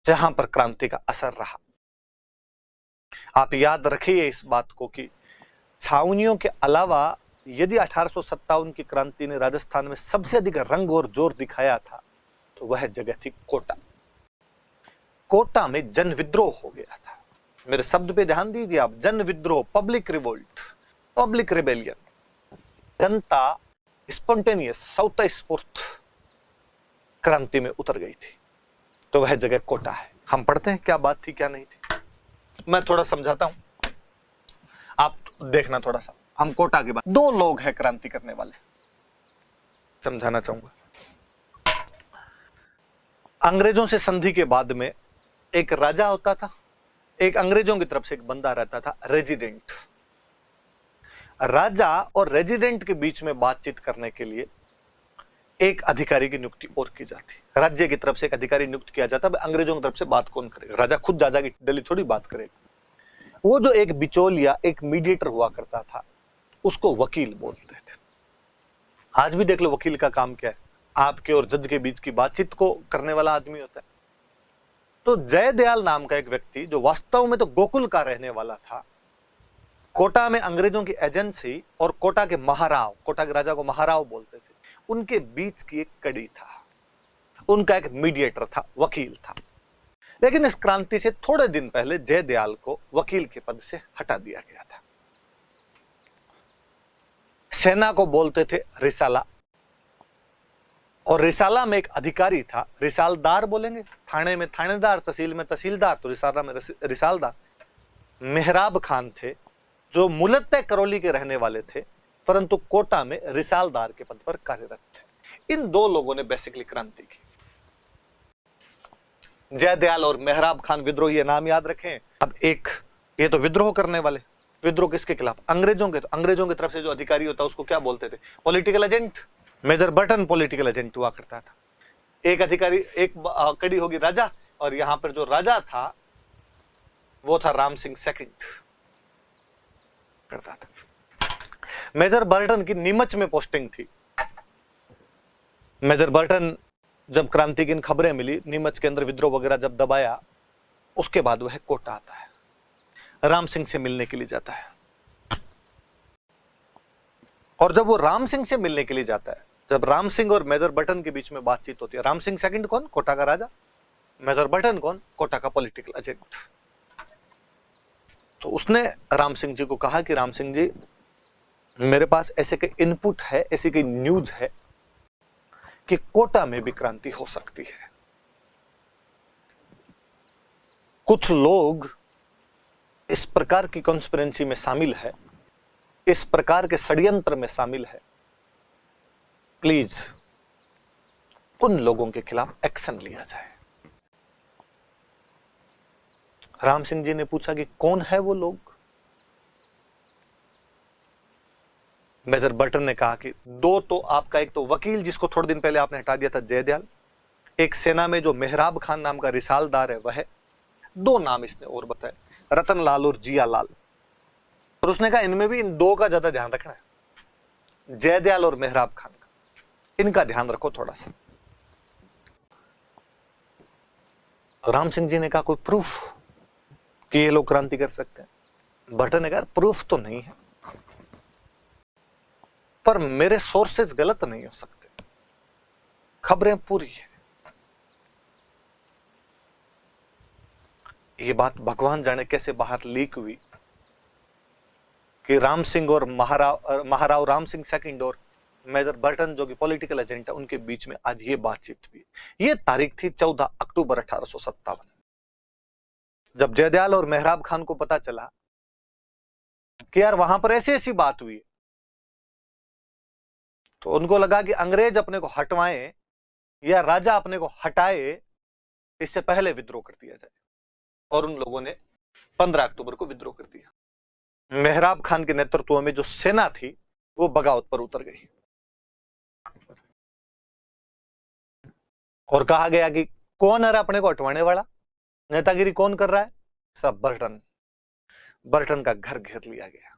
जहां पर क्रांति का असर रहा। आप याद रखिए इस बात को कि छावनियों के अलावा यदि 1857 की क्रांति ने राजस्थान में सबसे अधिक रंग और जोर दिखाया था तो वह जगह थी कोटा। कोटा में जन विद्रोह हो गया था। मेरे शब्द पे ध्यान दीजिए आप, जन विद्रोह, पब्लिक रिवोल्ट, पब्लिक रिबेलियन। जनता स्पॉन्टेनियस, स्वतःस्फूर्त क्रांति में उतर गई थी, तो वह जगह कोटा है। हम पढ़ते हैं क्या बात थी क्या नहीं थी। मैं थोड़ा समझाता हूं, आप देखना थोड़ा सा। हम कोटा की बात, दो लोग हैं क्रांति करने वाले, समझाना चाहूंगा। अंग्रेजों से संधि के बाद में एक राजा होता था, एक अंग्रेजों की तरफ से एक बंदा रहता था, रेजिडेंट। राजा और रेजिडेंट के बीच में बातचीत करने के लिए एक अधिकारी की नियुक्ति और की जाती। राज्य की तरफ से एक अधिकारी नियुक्त किया जाता है। अंग्रेजों की तरफ से बात कौन करेगा? राजा खुद जा जाके दिल्ली थोड़ी बात करेगा। वो जो एक बिचौलिया, एक मीडिएटर हुआ करता था, उसको वकील बोलते थे। आज भी देख लो वकील का काम क्या है, आपके और जज के बीच की बातचीत को करने वाला आदमी होता है। तो जयदयाल नाम का एक व्यक्ति, जो वास्तव में तो गोकुल का रहने वाला था, कोटा में अंग्रेजों की एजेंसी और कोटा के महाराव, कोटा के राजा को महाराव बोलते थे, उनके बीच की एक कड़ी था। उनका एक मीडिएटर था, वकील था। लेकिन इस क्रांति से थोड़े दिन पहले जयदयाल को वकील के पद से हटा दिया गया था। सेना को बोलते थे रिसाला, और रिसाला में एक अधिकारी था, रिसालदार बोलेंगे। थाने में थानेदार, तहसील में तहसीलदार, तो रिसाला में रिसालदार। मेहराब खान थे, जो मूलतः करौली के रहने वाले थे, परंतु कोटा में रिसालदार के पद पर कार्यरत थे। इन दो लोगों ने बेसिकली क्रांति की। जयदयाल और मेहराब खान विद्रोह, ये नाम याद रखें। अब एक ये तो विद्रोह करने वाले, विद्रोह किसके खिलाफ? अंग्रेजों के। तो अंग्रेजों की तरफ से जो अधिकारी होता है उसको क्या बोलते थे? Political agent. Major Burton political agent हुआ करता था। एक अधिकारी, एक कड़ी होगी राजा, और यहां पर जो राजा था वो था राम सिंह सेकंड करता था। मेजर बर्टन की नीमच में पोस्टिंग थी। मेजर बर्टन जब क्रांति की खबरें मिली, नीमच के अंदर विद्रोह वगैरह जब दबाया, उसके बाद वह कोटा आता है, राम सिंह से मिलने के लिए जाता है। और जब वो राम सिंह से मिलने के लिए जाता है, जब राम सिंह और मेजर बर्टन के बीच में बातचीत होती है, राम सिंह सेकंड कौन? कोटा का राजा। मेजर बर्टन कौन? कोटा का पॉलिटिकल एजेंट। तो उसने राम सिंह जी को कहा कि राम सिंह जी, मेरे पास ऐसे कई इनपुट है, ऐसी कई न्यूज है कि कोटा में भी क्रांति हो सकती है। कुछ लोग इस प्रकार की कॉन्स्पिरेंसी में शामिल है, इस प्रकार के षड्यंत्र में शामिल है। प्लीज उन लोगों के खिलाफ एक्शन लिया जाए। राम सिंह जी ने पूछा कि कौन है वो लोग? मेजर बर्टन ने कहा कि दो तो आपका, एक तो वकील जिसको थोड़े दिन पहले आपने हटा दिया था जयदयाल, एक सेना में जो मेहराब खान नाम का रिसालदार है वह है, दो नाम इसने और बताए, रतन लाल और जिया लाल। और उसने कहा इनमें भी इन दो का ज्यादा ध्यान रखना है, जयदयाल और मेहराब खान का, इनका ध्यान रखो थोड़ा सा। राम सिंह जी ने कहा कोई प्रूफ कि ये लोग क्रांति कर सकते हैं? बर्टन ने कहा प्रूफ तो नहीं है, पर मेरे सोर्सेज गलत नहीं हो सकते, खबरें पूरी है। ये बात भगवान जाने कैसे बाहर लीक हुई कि राम सिंह और महाराव राम सिंह सेकंड और मेजर बर्टन जो कि पॉलिटिकल एजेंट है, उनके बीच में आज ये बातचीत हुई। ये तारीख थी 14 अक्टूबर 1857। जब जयदयाल और मेहराब खान को पता चला कि यार वहां पर ऐसी ऐसी बात हुई, तो उनको लगा कि अंग्रेज अपने को हटवाएं या राजा अपने को हटाए, इससे पहले विद्रोह कर दिया जाए। और उन लोगों ने 15 अक्टूबर को विद्रोह कर दिया। मेहराब खान के नेतृत्व में जो सेना थी वो बगावत पर उतर गई, और कहा गया कि कौन है अपने को हटवाने वाला, नेतागिरी कौन कर रहा है? सब बर्टन। बर्टन का घर घेर लिया गया।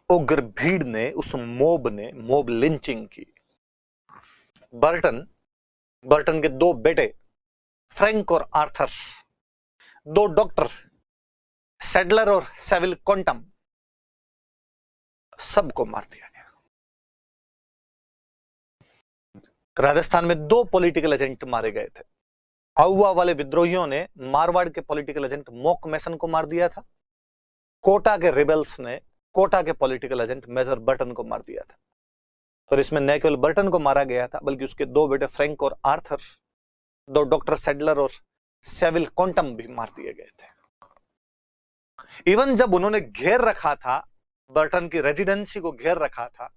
उग्र भीड़ ने, उस मोब ने मोब लिंचिंग की। बर्टन बर्टन के दो बेटे फ्रैंक और आर्थर, दो डॉक्टर सैडलर और सेविल क्वांटम, सबको मार दिया गया। राजस्थान में दो पॉलिटिकल एजेंट मारे गए थे। आउवा वाले विद्रोहियों ने मारवाड़ के पॉलिटिकल एजेंट मोक मैसन को मार दिया था। कोटा के रिबेल्स ने कोटा के पॉलिटिकल एजेंट मेजर बर्टन को मार दिया था। पर इसमें न केवल बर्टन को मारा गया था, बल्कि उसके दो बेटे फ्रैंक और आर्थर, दो डॉक्टर सैडलर और सेविल क्वांटम भी मार दिए गए थे। इवन जब उन्होंने घेर रखा था, बर्टन की रेजिडेंसी को घेर रखा था,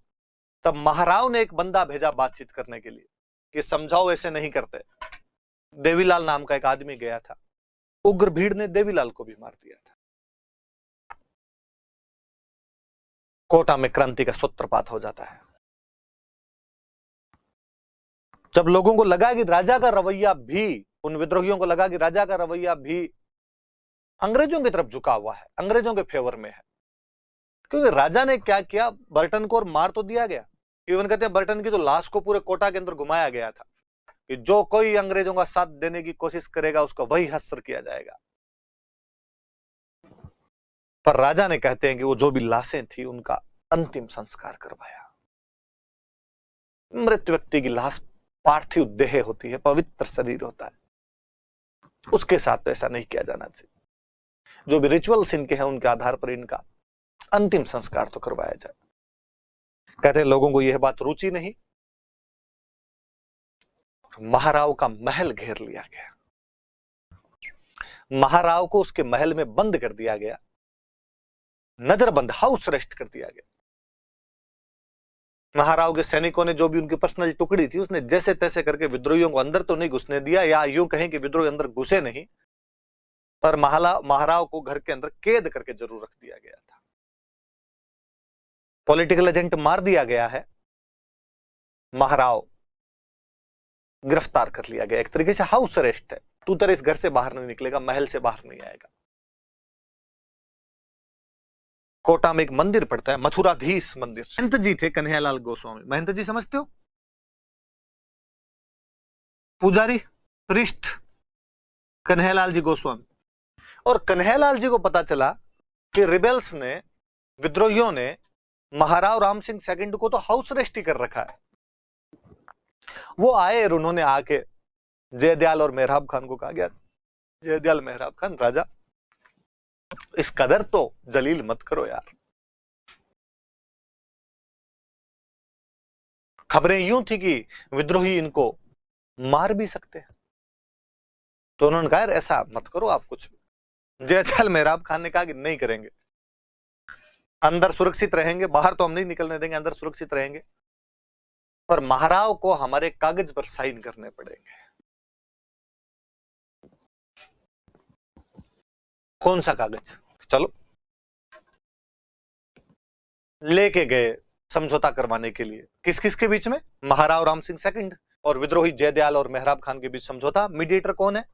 तब महाराव ने एक बंदा भेजा बातचीत करने के लिए कि समझाओ, ऐसे नहीं करते। देवीलाल नाम का एक आदमी गया था। उग्र भीड़ ने देवीलाल को भी मार दिया था। कोटा में क्रांति का सूत्रपात हो जाता है। जब लोगों को लगा कि राजा का रवैया भी, उन विद्रोहियों को लगा कि राजा का रवैया भी अंग्रेजों की तरफ झुका हुआ है, अंग्रेजों के फेवर में है, क्योंकि राजा ने क्या किया, बर्टन को और मार तो दिया गया। इवन कहते हैं बर्टन की तो लाश को पूरे कोटा के अंदर घुमाया गया था कि जो कोई अंग्रेजों का साथ देने की कोशिश करेगा उसको वही हस्तर किया जाएगा। पर राजा ने, कहते हैं कि वो जो भी लाशें थी उनका अंतिम संस्कार करवाया। मृत व्यक्ति की लाश पार्थिव देह होती है, पवित्र शरीर होता है, उसके साथ तो ऐसा नहीं किया जाना चाहिए। जो भी रिचुअल्स इनके हैं उनके आधार पर इनका अंतिम संस्कार तो करवाया जाए। कहते हैं लोगों को यह बात रुचि नहीं, महाराव का महल घेर लिया गया। महाराव को उसके महल में बंद कर दिया गया, नजरबंद, हाउस अरेस्ट कर दिया गया। महाराव के सैनिकों ने, जो भी उनकी पर्सनल टुकड़ी थी, उसने जैसे तैसे करके विद्रोहियों को अंदर तो नहीं घुसने दिया, या यूं कहें कि विद्रोही अंदर घुसे नहीं, पर महाराव को घर के अंदर कैद करके जरूर रख दिया गया था। पॉलिटिकल एजेंट मार दिया गया है, महाराव गिरफ्तार कर लिया गया। एक तरीके से हाउस अरेस्ट है, तू तेरे इस घर से बाहर नहीं निकलेगा, महल से बाहर नहीं आएगा। कोटा में एक मंदिर पड़ता है, मथुराधीश मंदिर। महंत जी थे कन्हैयालाल गोस्वामी। महंत जी समझते हो? पुजारी, प्रिस्ट कन्हैयालाल जी गोस्वामी। और कन्हैयालाल जी को पता चला कि रिबेल्स ने, विद्रोहियों ने महाराव राम सिंह सेकंड को तो हाउस अरेस्ट ही कर रखा है। वो आए और उन्होंने आके जयदयाल और मेहराब खान को कहा गया, जयदयाल, मेहराब खान, राजा, इस कदर तो जलील मत करो यार। खबरें यूं थी कि विद्रोही इनको मार भी सकते हैं, तो उन्होंने कहा ऐसा मत करो आप कुछ। जयदयाल मेहराब खान ने कहा कि नहीं करेंगे, अंदर सुरक्षित रहेंगे, बाहर तो हम नहीं निकलने देंगे, अंदर सुरक्षित रहेंगे, पर महाराव को हमारे कागज पर साइन करने पड़ेंगे। कौन सा कागज? चलो, लेके गए समझौता करवाने के लिए। किस किस के बीच में? महाराव राम सिंह सेकंड और विद्रोही जयदयाल और मेहराब खान के बीच समझौता। मीडिएटर कौन है?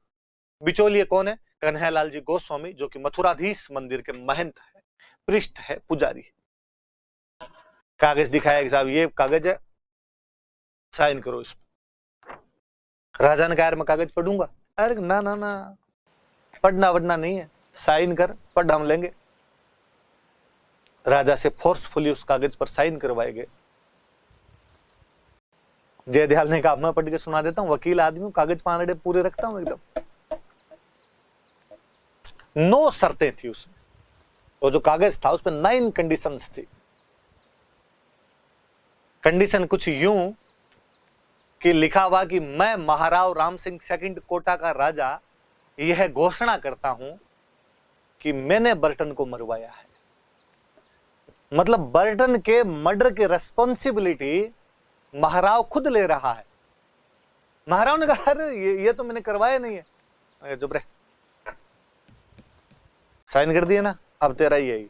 बिचौलिए कौन है? कन्हैयालाल जी गोस्वामी, जो कि मथुराधीश मंदिर के महंत है, पृष्ठ है, पुजारी। कागज दिखाया कि साहब ये कागज है, साइन करो इस पर। राजा ने कहा मैं कागज पढ़ूंगा। अरे ना ना ना, पढ़ना वढ़ना नहीं है, साइन कर, पढ़ हम लेंगे। राजा से फोर्सफुली उस कागज पर साइन करवाए गए। जयदयाल ने कहा मैं पढ़ के सुना देता हूं, वकील आदमी हूं, कागज पानड़े पूरे रखता हूं एकदम। 9 शर्तें थी उसमें, वो जो कागज था उसमें 9 कंडीशंस थी। कंडीशन कुछ यूं कि लिखा हुआ कि मैं महाराव राम सिंह सेकंड कोटा का राजा यह घोषणा करता हूं कि मैंने बर्टन को मरवाया है। मतलब बर्टन के मर्डर की रेस्पॉन्सिबिलिटी महाराव खुद ले रहा है। महाराव ने कहा अरे ये तो मैंने करवाया नहीं है। चुप रहे, साइन कर दिए ना, अब तेरा ही है।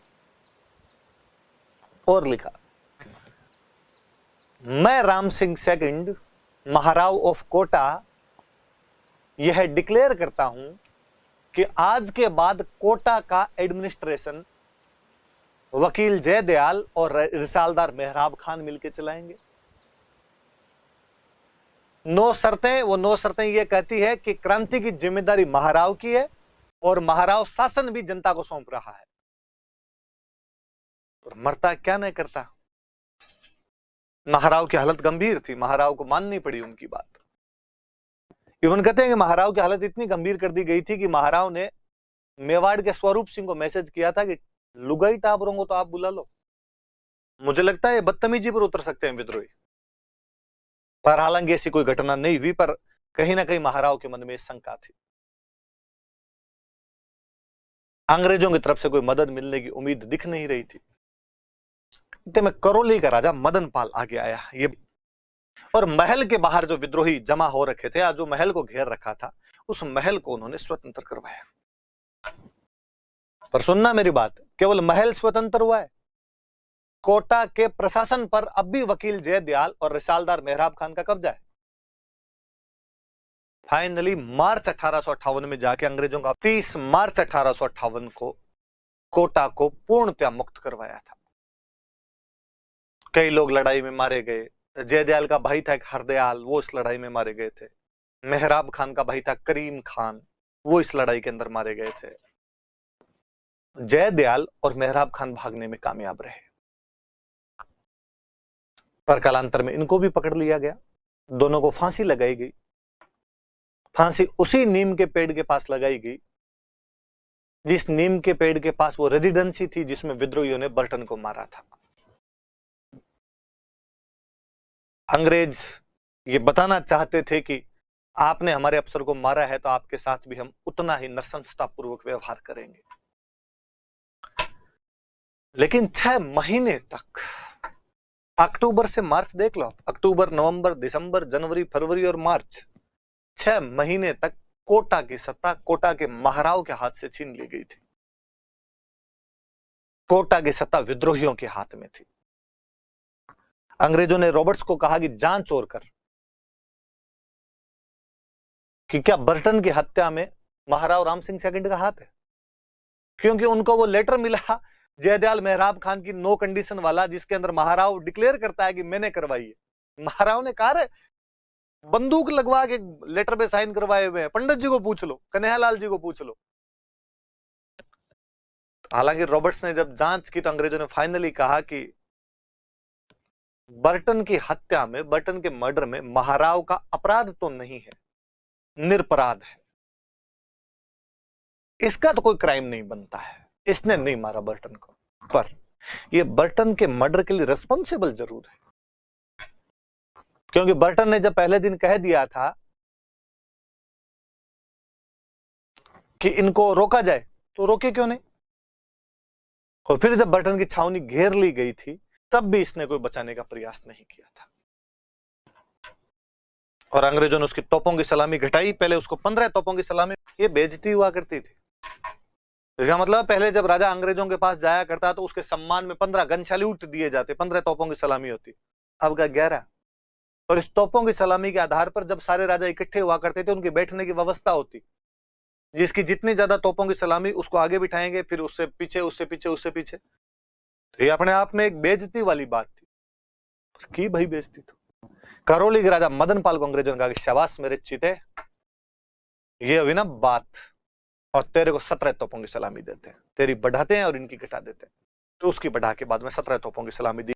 और लिखा मैं राम सिंह सेकंड महाराव ऑफ कोटा यह डिक्लेयर करता हूं कि आज के बाद कोटा का एडमिनिस्ट्रेशन वकील जयदयाल और रिसालदार मेहराब खान मिलकर चलाएंगे। 9 शर्तें, वो 9 शर्तें ये कहती है कि क्रांति की जिम्मेदारी महाराव की है और महाराव शासन भी जनता को सौंप रहा है। और मरता क्या नहीं करता। महाराव की हालत गंभीर थी, महाराव को माननी पड़ी उनकी बात। इवन कहते हैं कि महाराव की हालत इतनी गंभीर कर दी गई थी कि महाराव ने मेवाड़ के स्वरूप सिंह को मैसेज किया था कि लुगाई टाप रहोगे तो आप बुला लो। मुझे लगता है बदतमीजी पर उतर सकते हैं विद्रोही, पर हालांकि ऐसी कोई घटना नहीं हुई, पर कहीं ना कहीं महाराव के मन में शंका थी। अंग्रेजों की तरफ से कोई मदद मिलने की उम्मीद दिख नहीं रही थी। इतने में करौली का राजा मदन पाल आगे आया। ये और महल के बाहर जो विद्रोही जमा हो रखे थे, जो महल को घेर रखा था, उस महल को उन्होंने स्वतंत्र करवाया। पर सुनना मेरी बात, केवल महल स्वतंत्र हुआ है, कोटा के प्रशासन पर अब भी वकील जयदयाल और रिसालदार मेहराब खान का कब्जा है। फाइनली मार्च 1858 में जाके अंग्रेजों का 30 मार्च 1858 को कोटा को पूर्णतया मुक्त करवाया था। कई लोग लड़ाई में मारे गए। जयदयाल का भाई था एक हरदयाल, वो इस लड़ाई में मारे गए थे। मेहराब खान का भाई था करीम खान, वो इस लड़ाई के अंदर मारे गए थे। जयदयाल और मेहराब खान भागने में कामयाब रहे, पर कालांतर में इनको भी पकड़ लिया गया। दोनों को फांसी लगाई गई। फांसी उसी नीम के पेड़ के पास लगाई गई जिस नीम के पेड़ के पास वो रेजिडेंसी थी जिसमें विद्रोहियों ने बर्टन को मारा था। अंग्रेज ये बताना चाहते थे कि आपने हमारे अफसर को मारा है तो आपके साथ भी हम उतना ही नृशंसता पूर्वक व्यवहार करेंगे। लेकिन 6 महीने तक, अक्टूबर से मार्च देख लो, अक्टूबर, नवंबर, दिसंबर, जनवरी, फरवरी और मार्च, 6 महीने तक कोटा की सत्ता कोटा के महाराव के हाथ से छीन ली गई थी। कोटा की सत्ता विद्रोहियों के हाथ में थी। अंग्रेजों ने रॉबर्ट्स को कहा कि जांच और कर कि क्या बर्टन की हत्या में महाराव राम सिंह सेकंड का हाथ है, क्योंकि उनको वो लेटर मिला जयदयाल मेहराब खान की नो कंडीशन वाला, जिसके अंदर महाराव डिक्लेयर करता है कि मैंने करवाई है। महाराव ने कहा बंदूक लगवा के लेटर पे साइन करवाए हुए हैं, पंडित जी को पूछ लो, कन्हैयालाल जी को पूछ लो। हालांकि रॉबर्ट्स ने जब जांच की तो अंग्रेजों ने फाइनली कहा कि बर्टन की हत्या में, बर्टन के मर्डर में महाराव का अपराध तो नहीं है, निरपराध है, इसका तो कोई क्राइम नहीं बनता है, इसने नहीं मारा बर्टन को, पर यह बर्टन के मर्डर के लिए रिस्पॉन्सिबल जरूर है। क्योंकि बर्टन ने जब पहले दिन कह दिया था कि इनको रोका जाए, तो रोके क्यों नहीं? और फिर जब बर्टन की छावनी घेर ली गई थी तब भी इसने कोई बचाने का प्रयास नहीं किया था। और अंग्रेजों ने उसकी तोपों की सलामी घटाई। पहले उसको 15 तोपों की सलामी, ये बेइज्जती हुआ करती थी। इसका मतलब पहले जब राजा अंग्रेजों के पास जाया करता तो उसके सम्मान में 15 गन सैल्यूट दिए जाते, 15 तोपों की सलामी होती, अब का 11। और इस तोपों की सलामी के आधार पर जब सारे राजा इकट्ठे हुआ करते थे, उनके बैठने की व्यवस्था होती, जिसकी जितनी ज्यादा तोपों की सलामी उसको आगे बिठाएंगे, फिर उससे पीछे, उससे पीछे, उससे पीछे। ये अपने आप में एक बेइज्जती वाली बात थी कि भाई बेइज्जती। तो करौली के राजा मदन पाल को अंग्रेजों ने कहा कि शाबाश मेरे चीते, ये हुई ना बात, और तेरे को 17 तोपों की सलामी देते हैं, तेरी बढ़ाते हैं और इनकी घटा देते हैं। तो उसकी बढ़ा के बाद में 17 तोपों की सलामी दी।